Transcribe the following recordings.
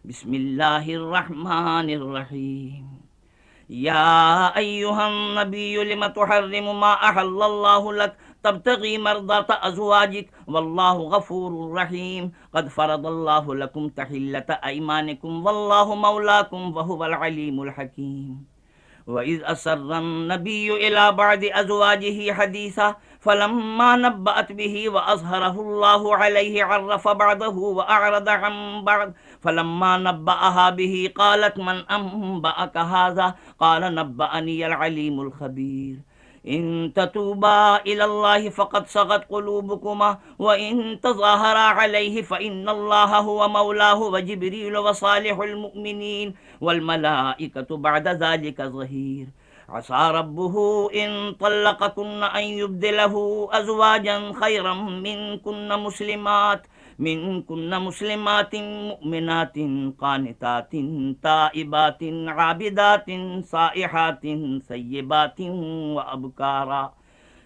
बिस्मिल्लाहिर्रहमानिर्रहीम। या अय्युहन्नबिय्यु लिम तुहर्रिमु मा अहल्लल्लाहु लक तब्तगी मर्दात अज़वाजिक वल्लाहु गफूरुर रहीम। क़द फ़रदल्लाहु लकुम तहिल्लत अयमानिकुम वल्लाहु मौलाकुम वहुवल अलीमुल हकीम। वइज़ अस्सर्रन नबिय्यु इला बअदि अज़वाजिही हदीसा फलम्मा नब्बअत बिही व अज़हरहुल्लाहु अलैहि अर्रफ़ बअदहु व अअरद अन बअद फलम्मा नब्बअहा बिही क़ालत मन अंबअक हाज़ा क़ाल नब्बअनियल अलीमुल ख़बीर। इन ततूबा इलल्लाहि फ़क़द सग़त क़ुलूबुकुमा व इन तज़ाहरा अलैहि फ़इन्नल्लाहा हुवा मौलाहु व जिब्रील व सालिहुल मुअ्मिनीन वल मलाइकतु बअद ज़ालिका ज़हीर। असा रब्बुहु इन तल्लक़कुन्न अन युब्दिलहु अज़वाजन खैरम मिनकुन्न मुस्लिमातिन मुमिनातिन क़ानितातिन ताइबातिन आबिदातिन साइहातिन सय्यिबातिन व अबकारा।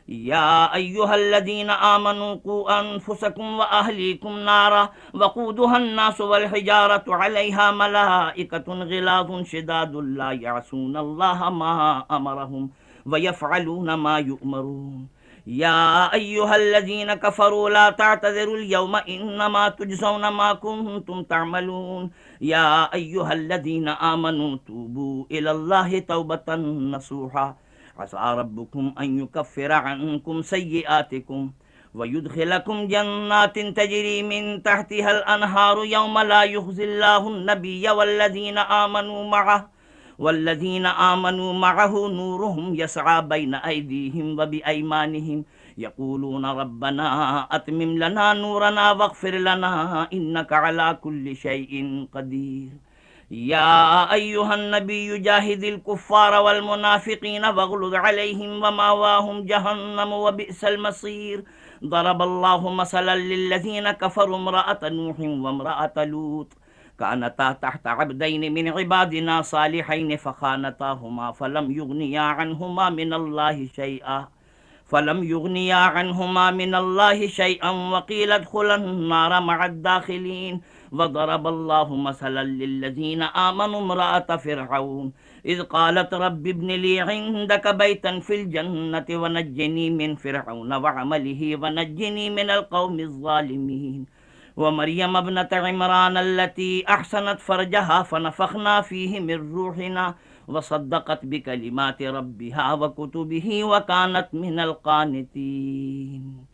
या अय्युहल्लज़ीना आमनू क़ू अनफुसकुम व अहलीकुम नारा वक़ूदुहन्नासु वल हिजारतु अलैहा मलाइकतुन ग़िलाज़ुन शिदादुन ला यअसूनल्लाहा मा अमरहुम व यफ़अलूना मा युअमरून। या अय्युहल्लज़ीना कफ़रू ला तअतज़िरुल यौम इन्नमा तुजज़ौना मा कुन्तुम तअमलून। या अय्युहल्लज़ीना आमनू तूबू इलल्लाहि तौबतन नसूहा। असा रब्बुकुम अन युकफ्फिर अन्कुम सय्यिआतिकुम व युदखिलकुम जन्नातिन तजरी मिन तहतिहल अनहारु यौम ला युख़ज़िल्लाहु नबिय्य वल्लज़ीना आमनू मअहु नूरुहुम यसआ बैन अयदीहिम व बिअयमानिहिम यक़ूलून रब्बना अतमिम लना नूरना वग़फ़िर लना इन्नका अला कुल्लि शैइन क़दीर। या अय्युहन्नबिय्यु जाहिदिल कुफ़्फ़ार वल मुनाफ़िक़ीन वग़्लुज़ अलैहिम व मअवाहुम जहन्नम व बि'सल मसीर। ज़रबल्लाहु मसलन लिल्लज़ीन कफ़रू इम्रअत नूहिन व इम्रअत लूत कानता तहत अब्दैनि मिन इबादिना सालिहैनि फ़ख़ानताहुमा फ़लम युग़निया शैअन वक़ील उदख़ुलन नार मअद्दाख़िलीन। वज़रबल्लाहु मसलन लिल्लज़ीना आमनू इम्रअत फ़िरऔन इज़ क़ालत रब्बि इब्नि ली इंदक बैतन फ़िल जन्नति व नज्जिनी मिन फ़िरऔन व अमलिही व नज्जिनी मिनल क़ौमिज़ ज़ालिमीन। व मरियम इब्नत इमरान अल्लती अहसनत फ़रजहा फ़नफ़ख़ना फ़ीहि मिन रूहिना व सद्दक़त बिकलिमाति रब्बिहा व कुतुबिही व कानत मिनल क़ानितीन।